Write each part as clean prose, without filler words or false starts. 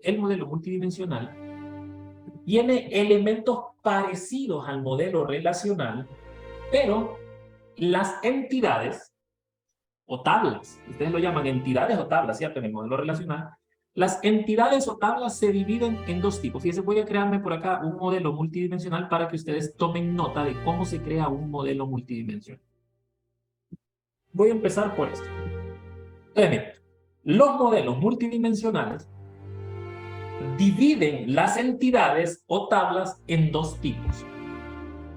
el modelo multidimensional tiene elementos parecidos al modelo relacional, pero las entidades o tablas, ustedes lo llaman entidades o tablas, ¿cierto? En el modelo relacional, las entidades o tablas se dividen en dos tipos. Fíjense, voy a crearme por acá un modelo multidimensional para que ustedes tomen nota de cómo se crea un modelo multidimensional. Voy a empezar por esto. Entonces, los modelos multidimensionales dividen las entidades o tablas en dos tipos.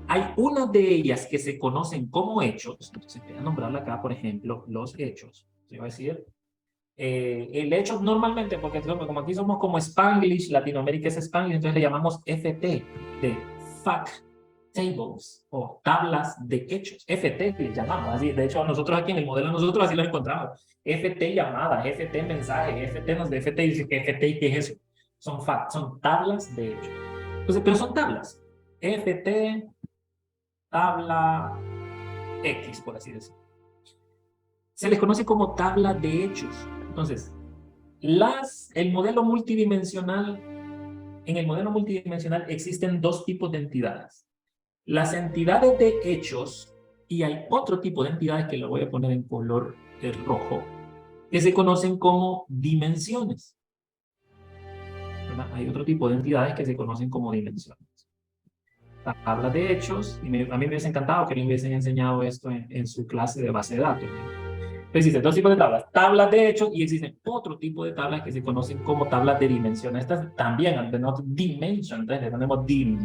Hay una de ellas que se conocen como hechos. Entonces voy a nombrarla acá, por ejemplo, los hechos. Se va a decir el hecho normalmente, porque como aquí somos como Spanglish, Latinoamérica es Spanglish, entonces le llamamos FT, de Fact Tables, o tablas de hechos. FT le llamamos así. De hecho, nosotros aquí en el modelo, nosotros así lo encontramos. FT llamadas, FT mensaje, FT nos de FT dice que FT y qué es eso. Son facts, son tablas de hechos. Entonces, pero son tablas. FT, tabla X, por así decirlo. Se les conoce como tabla de hechos. Entonces, el modelo multidimensional, en el modelo multidimensional existen dos tipos de entidades. Las entidades de hechos, y hay otro tipo de entidades que lo voy a poner en color rojo, que se conocen como dimensiones. ¿Verdad? Hay otro tipo de entidades que se conocen como dimensiones. Tablas de hechos, y a mí me hubiese encantado que le hubiesen enseñado esto en su clase de base de datos. Existen dos tipos de tablas, tablas de hechos, y existen otro tipo de tablas que se conocen como tablas de dimensión. Estas también, tenemos dimension, entonces le ponemos dim.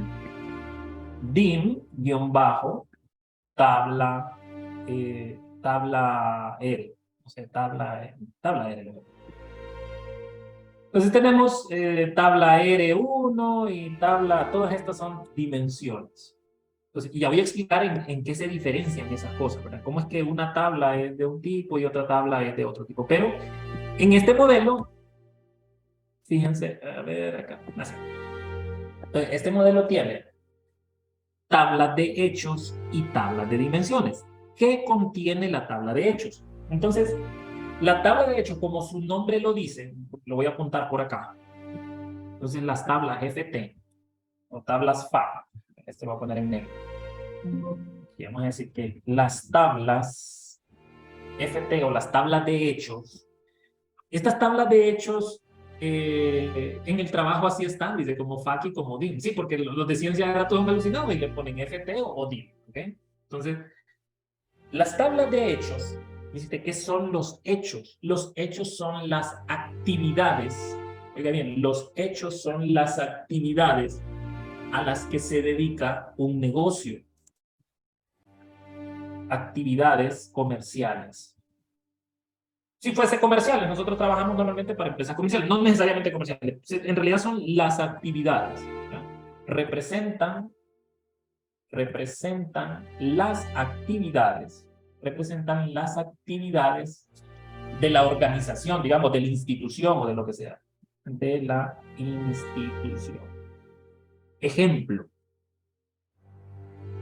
Dim, guión bajo, tabla, tabla R. O sea, tabla R. Entonces tenemos tabla R1 y tabla, todas estas son dimensiones. Entonces, y ya voy a explicar en qué se diferencian esas cosas, ¿verdad? Cómo es que una tabla es de un tipo y otra tabla es de otro tipo. Pero en este modelo, fíjense, a ver acá. Así. Entonces, este modelo tiene tablas de hechos y tablas de dimensiones. ¿Qué contiene la tabla de hechos? Entonces, la tabla de hechos, como su nombre lo dice, lo voy a apuntar por acá. Entonces, las tablas FT o tablas FA, este lo voy a poner en negro. Y vamos a decir que las tablas FT o las tablas de hechos, estas tablas de hechos en el trabajo así están, dice como FAQ y como DIM. Sí, porque los de ciencia de datos son alucinados y le ponen FT o DIM. ¿Okay? Entonces, las tablas de hechos, dice ¿qué son los hechos? Los hechos son las actividades. Oiga bien, los hechos son las actividades a las que se dedica un negocio. Actividades comerciales. Si fuese comerciales, nosotros trabajamos normalmente para empresas comerciales, no necesariamente comerciales. En realidad son las actividades. ¿Ya? Representan las actividades de la organización, digamos, de la institución o de lo que sea. De la institución. Ejemplo.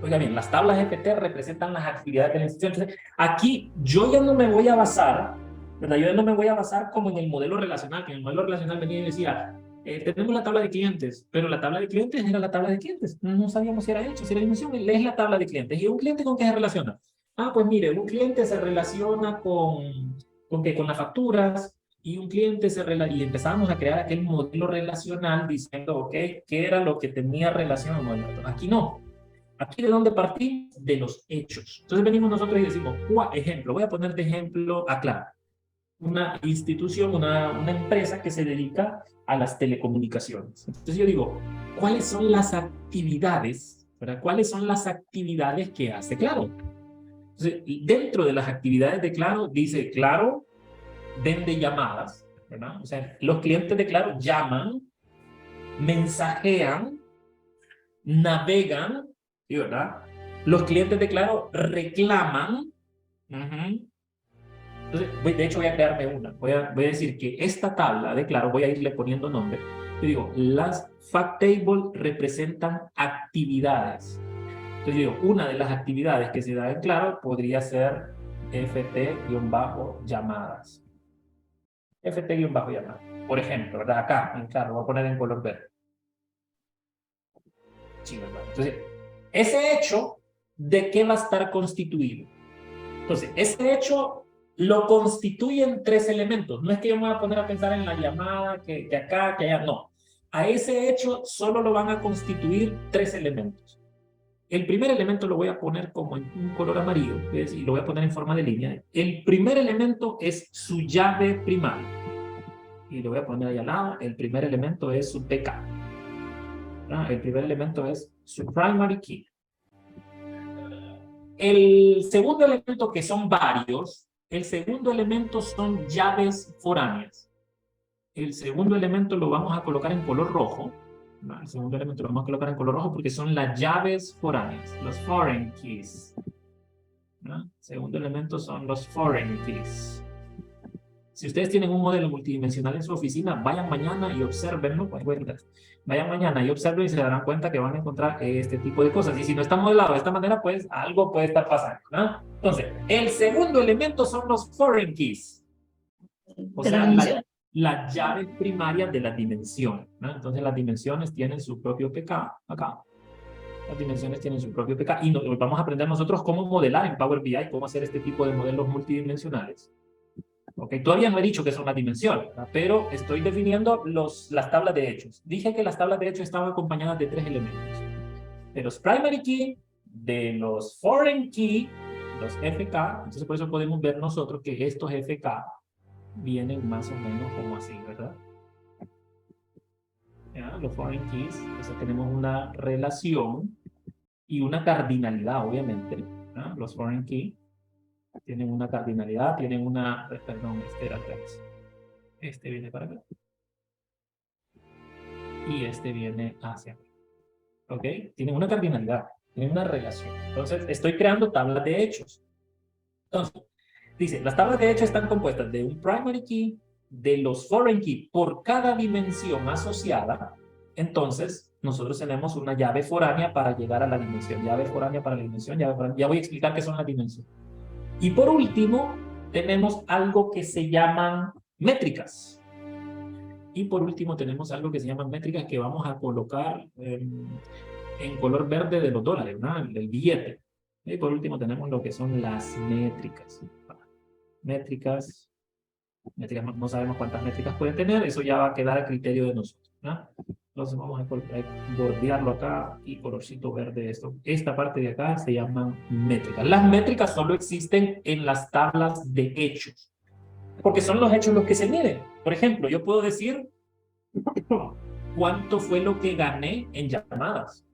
Oiga bien, las tablas FT representan las actividades de la institución. Entonces, aquí yo ya no me voy a basar, ¿verdad? Yo ya no me voy a basar como en el modelo relacional, que en el modelo relacional venía y decía, tenemos la tabla de clientes, pero la tabla de clientes era la tabla de clientes. No sabíamos si era hecho, si era dimensión. Es la tabla de clientes. ¿Y un cliente con qué se relaciona? Ah, pues mire, un cliente se relaciona ¿con qué? Con las facturas, y un cliente y empezamos a crear aquel modelo relacional diciendo, ok, ¿qué era lo que tenía relación? Bueno, aquí no. Aquí de dónde partimos, de los hechos. Entonces venimos nosotros y decimos, ejemplo, voy a poner de ejemplo a Claro. Una institución, una empresa que se dedica a las telecomunicaciones. Entonces yo digo, ¿cuáles son las actividades? ¿Verdad? ¿Cuáles son las actividades que hace Claro? Entonces, dentro de las actividades de Claro, dice Claro vende llamadas, ¿verdad? O sea, los clientes de Claro llaman, mensajean, navegan, ¿sí, verdad? Los clientes de Claro reclaman. Entonces, de hecho, voy a crearme una. Voy a decir que esta tabla de Claro, voy a irle poniendo nombre. Yo digo, las fact table representan actividades. Entonces, yo digo, una de las actividades que se da en Claro podría ser ft-llamadas. ft-llamada. Por ejemplo, ¿verdad? Acá, claro, lo voy a poner en color verde. Sí, ¿verdad? Entonces, ese hecho, ¿de qué va a estar constituido? Entonces, ese hecho lo constituyen tres elementos. No es que yo me voy a poner a pensar en la llamada, que acá, que allá, no. A ese hecho solo lo van a constituir tres elementos. El primer elemento lo voy a poner como en un color amarillo, ¿ves? Y lo voy a poner en forma de línea. El primer elemento es su llave primaria. Y lo voy a poner ahí al lado. El primer elemento es su PK. El primer elemento es su primary key. El segundo elemento, que son varios, el segundo elemento son llaves foráneas. El segundo elemento lo vamos a colocar en color rojo. El segundo elemento lo vamos a colocar en color rojo porque son las llaves foráneas, los foreign keys. El segundo elemento son los foreign keys. Si ustedes tienen un modelo multidimensional en su oficina, vayan mañana y observenlo. Vayan mañana y observen y se darán cuenta que van a encontrar este tipo de cosas. Y si no está modelado de esta manera, pues algo puede estar pasando, ¿no? Entonces, el segundo elemento son los foreign keys. O sea, la llave primaria de las dimensiones, ¿no? Entonces, las dimensiones tienen su propio PK acá. Las dimensiones tienen su propio PK. Y vamos a aprender nosotros cómo modelar en Power BI, cómo hacer este tipo de modelos multidimensionales. Okay, todavía no he dicho que son las dimensiones, ¿verdad? Pero estoy definiendo las tablas de hechos. Dije que las tablas de hechos estaban acompañadas de tres elementos. De los primary key, de los foreign key, los FK. Entonces por eso podemos ver nosotros que estos FK vienen más o menos como así, ¿verdad? ¿Ya? Los foreign keys, entonces tenemos una relación y una cardinalidad, obviamente. ¿Ya? Los foreign key tienen una cardinalidad, tienen una... Perdón, este era atrás. Este viene para acá. Y este viene hacia acá. ¿Ok? Tienen una cardinalidad, tienen una relación. Entonces, estoy creando tablas de hechos. Entonces, dice, las tablas de hechos están compuestas de un primary key, de los foreign key por cada dimensión asociada. Entonces, nosotros tenemos una llave foránea para llegar a la dimensión. Llave foránea para la dimensión, llave foránea. Ya voy a explicar qué son las dimensiones. Y por último, tenemos algo que se llaman métricas. Y por último tenemos algo que se llaman métricas que vamos a colocar en color verde de los dólares, ¿no? El billete. Y por último tenemos lo que son las métricas. Métricas, no sabemos cuántas métricas pueden tener, eso ya va a quedar a criterio de nosotros, ¿no? Entonces vamos a bordearlo acá y colorcito verde esto. Esta parte de acá se llaman métricas. Las métricas solo existen en las tablas de hechos, porque son los hechos los que se miden. Por ejemplo, yo puedo decir cuánto fue lo que gané en llamadas,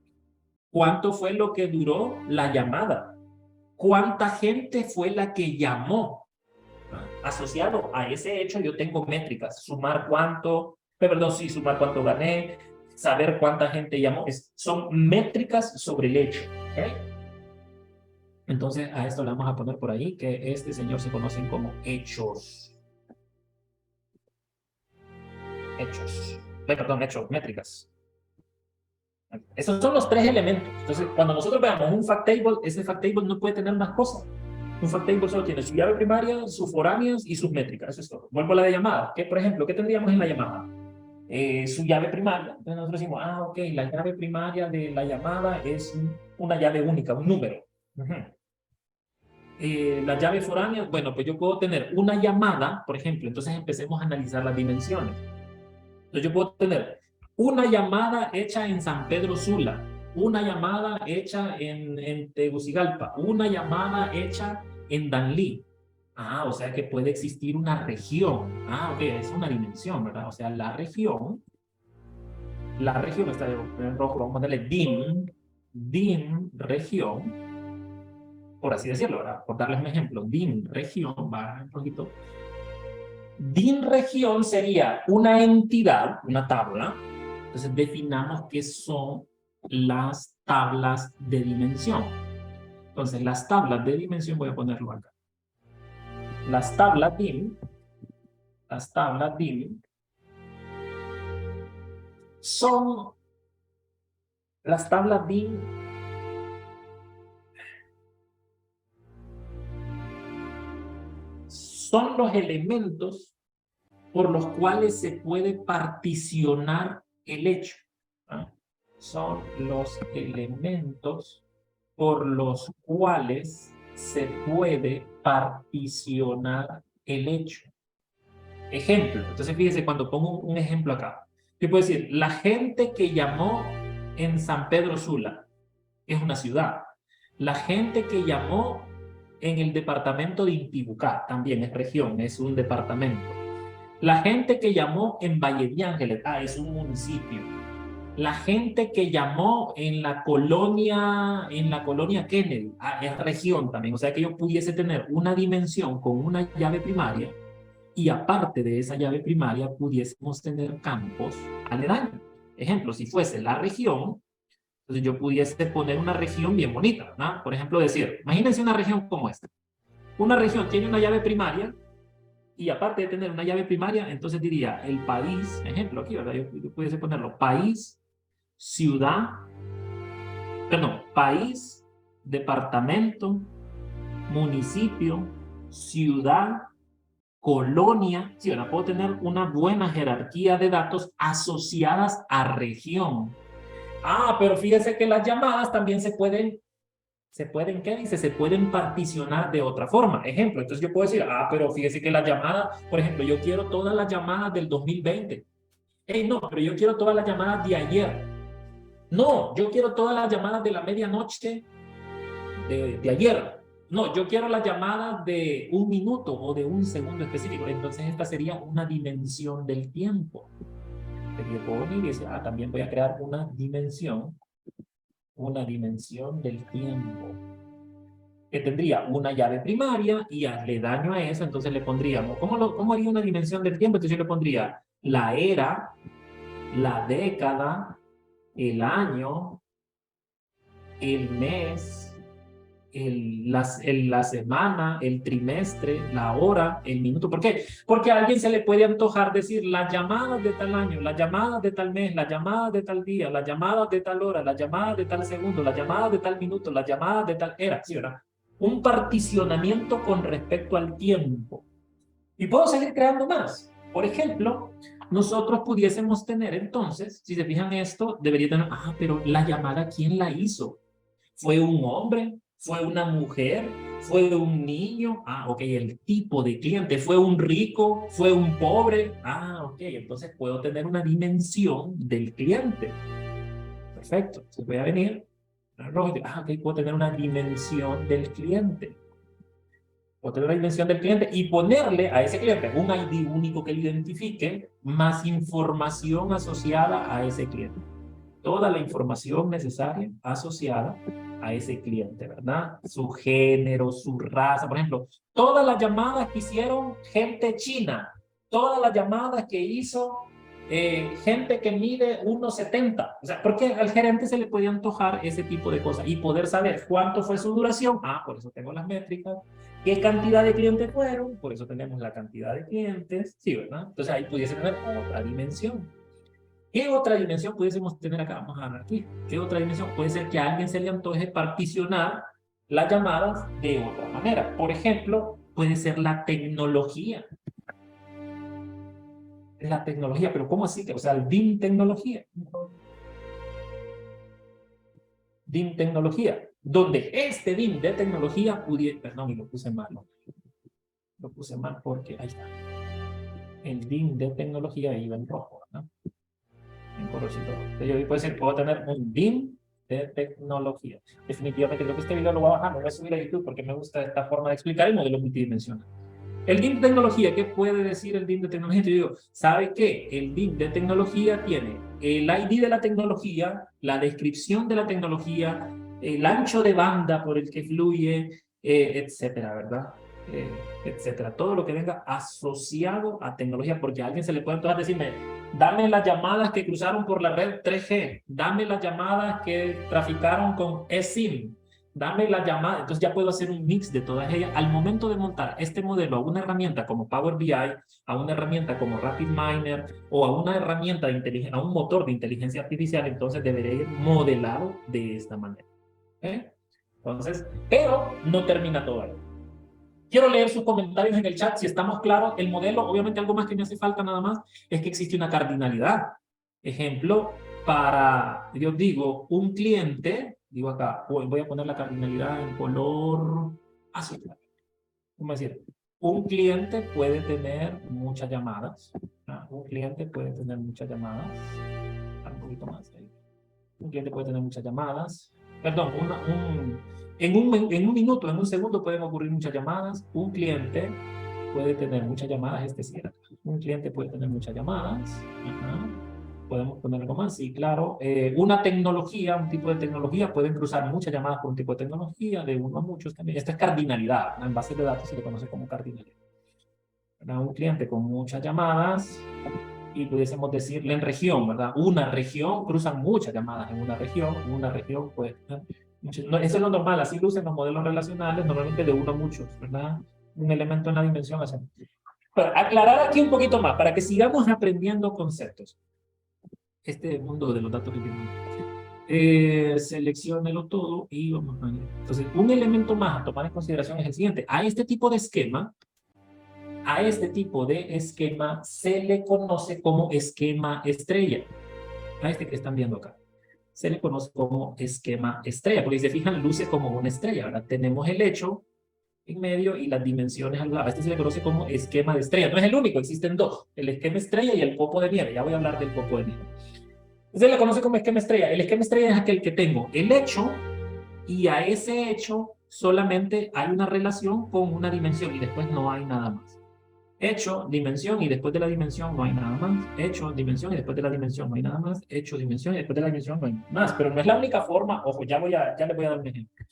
cuánto fue lo que duró la llamada, cuánta gente fue la que llamó. Asociado a ese hecho yo tengo métricas, sumar cuánto, sumar cuánto gané, saber cuánta gente llamó, son métricas sobre el hecho. ¿Okay? Entonces a esto le vamos a poner por ahí que este señor se conocen como hechos. Hechos. Hechos, métricas. Esos son los tres elementos. Entonces, cuando nosotros veamos un fact table, ese fact table no puede tener más cosas. Un fact table solo tiene su llave primaria, sus foráneas y sus métricas. Eso es todo. Vuelvo a la de llamada. ¿Qué, por ejemplo, qué tendríamos en la llamada? Su llave primaria. Entonces nosotros decimos, ok, la llave primaria de la llamada es una llave única, un número. La llave foránea, bueno, pues yo puedo tener una llamada, por ejemplo, entonces empecemos a analizar las dimensiones. Entonces yo puedo tener una llamada hecha en San Pedro Sula, una llamada hecha en Tegucigalpa, una llamada hecha en Danlí. O sea que puede existir una región. Ok, es una dimensión, ¿verdad? O sea, la región está en rojo, vamos a ponerle DIM, región, por así decirlo, ¿verdad? Por darles un ejemplo, DIM, región, va un poquito. DIN región sería una entidad, una tabla. Entonces definamos qué son las tablas de dimensión. Entonces las tablas de dimensión, voy a ponerlo acá. Las tablas DIN son las tablas DIN son los elementos por los cuales se puede particionar el hecho. ¿Ah? Son los elementos por los cuales se puede particionar el hecho. Ejemplo. Entonces, fíjese, cuando pongo un ejemplo acá, yo puedo decir, la gente que llamó en San Pedro Sula es una ciudad. La gente que llamó en el departamento de Intibucá también es región, es un departamento. La gente que llamó en Valle de Ángeles, es un municipio. La gente que llamó en la colonia Kennedy, es región también. O sea que yo pudiese tener una dimensión con una llave primaria y aparte de esa llave primaria pudiésemos tener campos aledaños. Ejemplo, si fuese la región, entonces yo pudiese poner una región bien bonita, ¿no? Por ejemplo, decir, imagínense una región como esta. Una región tiene una llave primaria y aparte de tener una llave primaria, entonces diría el país, ejemplo aquí, ¿verdad? Yo pudiese ponerlo país, ciudad, perdón, país, departamento, municipio, ciudad, colonia, sí, ¿verdad? Puedo tener una buena jerarquía de datos asociadas a región. Pero fíjese que las llamadas también ¿qué dice? Se pueden particionar de otra forma. Ejemplo, entonces yo puedo decir, pero fíjese que las llamadas, por ejemplo, yo quiero todas las llamadas del 2020. No, pero yo quiero todas las llamadas de ayer. No, yo quiero todas las llamadas de la medianoche de ayer. No, yo quiero las llamadas de un minuto o de un segundo específico. Entonces esta sería una dimensión del tiempo. Yo puedo venir y decir, también voy a crear una dimensión del tiempo, que tendría una llave primaria y aledaño a eso, entonces le pondríamos, ¿cómo haría una dimensión del tiempo? Entonces yo le pondría la era, la década, el año, el mes, la semana, el trimestre, la hora, el minuto. ¿Por qué? Porque a alguien se le puede antojar decir las llamadas de tal año, las llamadas de tal mes, las llamadas de tal día, las llamadas de tal hora, las llamadas de tal segundo, las llamadas de tal minuto, las llamadas de tal era, ¿sí, verdad? Un particionamiento con respecto al tiempo. Y puedo seguir creando más. Por ejemplo, nosotros pudiésemos tener entonces, si se fijan esto, debería tener, pero la llamada, ¿quién la hizo? ¿Fue un hombre? ¿Fue una mujer? ¿Fue un niño? Ok, el tipo de cliente. ¿Fue un rico? ¿Fue un pobre? Ok, entonces puedo tener una dimensión del cliente. Perfecto. Se voy a venir. Ok, puedo tener una dimensión del cliente. Puedo tener una dimensión del cliente y ponerle a ese cliente un ID único que lo identifique, más información asociada a ese cliente. Toda la información necesaria asociada a ese cliente, ¿verdad? Su género, su raza, por ejemplo, todas las llamadas que hicieron gente china, todas las llamadas que hizo gente que mide 1,70. O sea, porque al gerente se le puede antojar ese tipo de cosas y poder saber cuánto fue su duración. Por eso tengo las métricas. ¿Qué cantidad de clientes fueron? Por eso tenemos la cantidad de clientes. Sí, ¿verdad? Entonces ahí pudiese tener otra dimensión. ¿Qué otra dimensión pudiésemos tener acá? Vamos a ver aquí. ¿Qué otra dimensión? Puede ser que a alguien se le antoje particionar las llamadas de otra manera. Por ejemplo, puede ser la tecnología. La tecnología, pero ¿cómo así? O sea, el DIM tecnología. DIM tecnología. Donde este DIM de tecnología pudiera... Perdón, y lo puse mal. Lo puse mal porque ahí está. El DIM de tecnología iba en rojo, ¿no? En colorcito. Entonces yo puedo decir, puedo tener un DIM de tecnología. Definitivamente creo que este video lo voy a bajar, lo voy a subir a YouTube porque me gusta esta forma de explicar el modelo multidimensional. El DIM de tecnología, ¿qué puede decir el DIM de tecnología? Yo digo, ¿sabe qué? El DIM de tecnología tiene el ID de la tecnología, la descripción de la tecnología, el ancho de banda por el que fluye, etcétera, ¿verdad? Etcétera. Todo lo que venga asociado a tecnología, porque a alguien se le puede entonces decirme, dame las llamadas que cruzaron por la red 3G, dame las llamadas que traficaron con eSIM, dame la llamada. Entonces ya puedo hacer un mix de todas ellas. Al momento de montar este modelo a una herramienta como Power BI, a una herramienta como RapidMiner o a una herramienta de inteligencia, a un motor de inteligencia artificial, entonces debería ir modelado de esta manera. Entonces, pero no termina todo ahí. Quiero leer sus comentarios en el chat, si estamos claros. El modelo, obviamente algo más que me hace falta nada más, es que existe una cardinalidad. Ejemplo, para, yo digo, un cliente, digo acá, voy a poner la cardinalidad en color azul. ¿Cómo decir? Un cliente puede tener muchas llamadas. Un cliente puede tener muchas llamadas. Un poquito más ahí. Un cliente puede tener muchas llamadas. Perdón, en un minuto, en un segundo pueden ocurrir muchas llamadas. Un cliente puede tener muchas llamadas, este sí era. Un cliente puede tener muchas llamadas. Ajá. Podemos poner algo más, sí, claro. Una tecnología, un tipo de tecnología, pueden cruzar muchas llamadas por un tipo de tecnología, de uno a muchos también. Esta es cardinalidad, ¿no? En base de datos se le conoce como cardinalidad. ¿Verdad? Un cliente con muchas llamadas, y pudiésemos decirle en región, ¿verdad? Una región, cruzan muchas llamadas en una región pues, no, eso es lo normal, así lucen los modelos relacionales, normalmente de uno a muchos, ¿verdad? Un elemento en la dimensión así. Pero aclarar aquí un poquito más, para que sigamos aprendiendo conceptos. Este mundo de los datos es bien. Selecciónelo todo y vamos a ver. Entonces, un elemento más a tomar en consideración es el siguiente. A este tipo de esquema se le conoce como esquema estrella. A este que están viendo acá. Se le conoce como esquema estrella, porque si se fijan, luce como una estrella. Ahora tenemos el hecho en medio y las dimensiones al lado. A este se le conoce como esquema de estrella. No es el único, existen dos. El esquema estrella y el copo de nieve. Ya voy a hablar del copo de nieve. Se le conoce como esquema estrella. El esquema estrella es aquel que tengo el hecho y a ese hecho solamente hay una relación con una dimensión y después no hay nada más. Hecho, dimensión y después de la dimensión no hay nada más. Hecho, dimensión y después de la dimensión no hay nada más. Hecho, dimensión y después de la dimensión no hay más. Pero no es la única forma. Ojo, ya les voy a dar un ejemplo.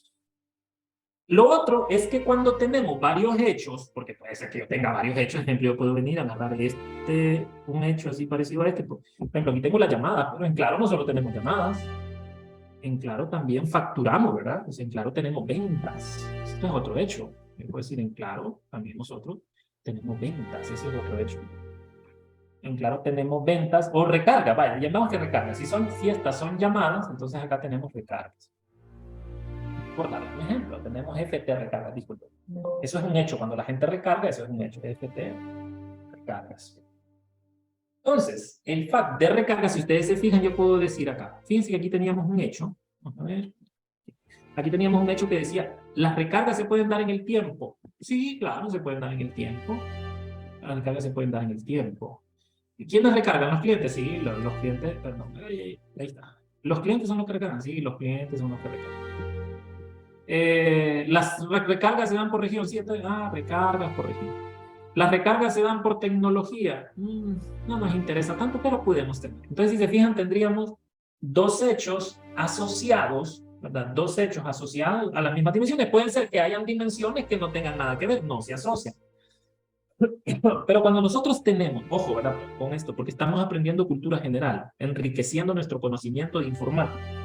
Lo otro es que cuando tenemos varios hechos, porque puede ser que yo tenga varios hechos, por ejemplo, yo puedo venir a agarrar un hecho así parecido a este. Por ejemplo, aquí tengo las llamadas, pero en Claro no solo tenemos llamadas. En Claro también facturamos, ¿verdad? Pues en Claro tenemos ventas. Esto es otro hecho. Yo puedo decir en Claro, también nosotros tenemos ventas. Ese es otro hecho. En Claro tenemos ventas o recarga. Vaya, llamamos que recarga. Si estas son llamadas, entonces acá tenemos recargas. Por dar un ejemplo, tenemos FT recargas, disculpen. Eso es un hecho. Cuando la gente recarga, eso es un hecho. FT recargas. Entonces, el fact de recarga, si ustedes se fijan, yo puedo decir acá. Fíjense que aquí teníamos un hecho. Vamos a ver. Aquí teníamos un hecho que decía, las recargas se pueden dar en el tiempo. Sí, claro, se pueden dar en el tiempo. Las recargas se pueden dar en el tiempo. ¿Y quiénes recargan? Los clientes, sí, los clientes, perdón, ahí está. Los clientes son los que recargan, sí, los clientes son los que recargan. Las recargas se dan por región, sí, recargas por región. Las recargas se dan por tecnología. No nos interesa tanto, pero podemos tener. Entonces, si se fijan, tendríamos dos hechos asociados, ¿verdad? Dos hechos asociados a las mismas dimensiones. Pueden ser que hayan dimensiones que no tengan nada que ver, no se asocian. Pero cuando nosotros tenemos, ojo, ¿verdad? Con esto, porque estamos aprendiendo cultura general, enriqueciendo nuestro conocimiento de informática.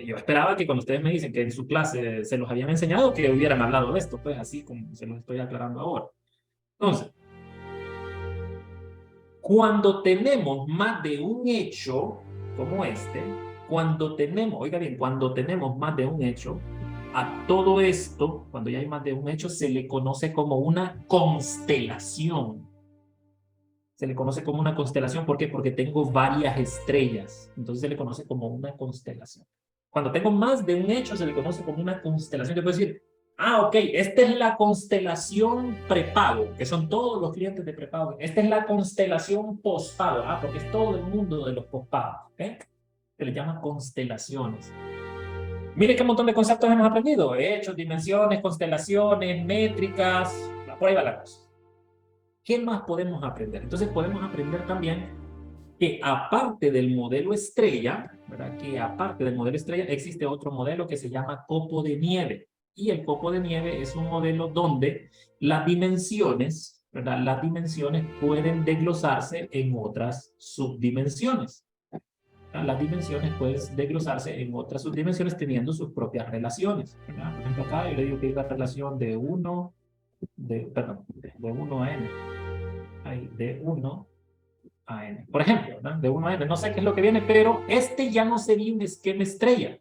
Yo esperaba que cuando ustedes me dicen que en su clase se los habían enseñado, que hubieran hablado de esto, pues así como se los estoy aclarando ahora. Entonces, cuando tenemos más de un hecho como este, cuando tenemos, oiga bien, cuando tenemos más de un hecho, a todo esto, cuando ya hay más de un hecho, se le conoce como una constelación. Se le conoce como una constelación, ¿por qué? Porque tengo varias estrellas, entonces se le conoce como una constelación. Cuando tengo más de un hecho, se le conoce como una constelación. Yo puedo decir, ok, esta es la constelación prepago, que son todos los clientes de prepago. Esta es la constelación postpago, porque es todo el mundo de los postpagos, ¿ok? Se le llama constelaciones. Mire qué montón de conceptos hemos aprendido. Hechos, dimensiones, constelaciones, métricas, por ahí va la cosa. ¿Qué más podemos aprender? Entonces podemos aprender también que aparte del modelo estrella, ¿verdad? Que aparte del modelo estrella existe otro modelo que se llama copo de nieve. Y el copo de nieve es un modelo donde las dimensiones, ¿verdad? Las dimensiones pueden desglosarse en otras subdimensiones. Las dimensiones pueden desglosarse en otras subdimensiones teniendo sus propias relaciones, ¿verdad? Por ejemplo, acá yo le digo que hay la relación de 1 de 1 a n. Hay de 1 a n. Por ejemplo, ¿no? De 1 a n. No sé qué es lo que viene, pero este ya no sería un esquema estrella.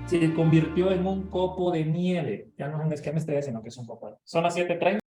se convirtió en un copo de nieve. Ya no es un esquema, sino que es un copo. Son las 7:30.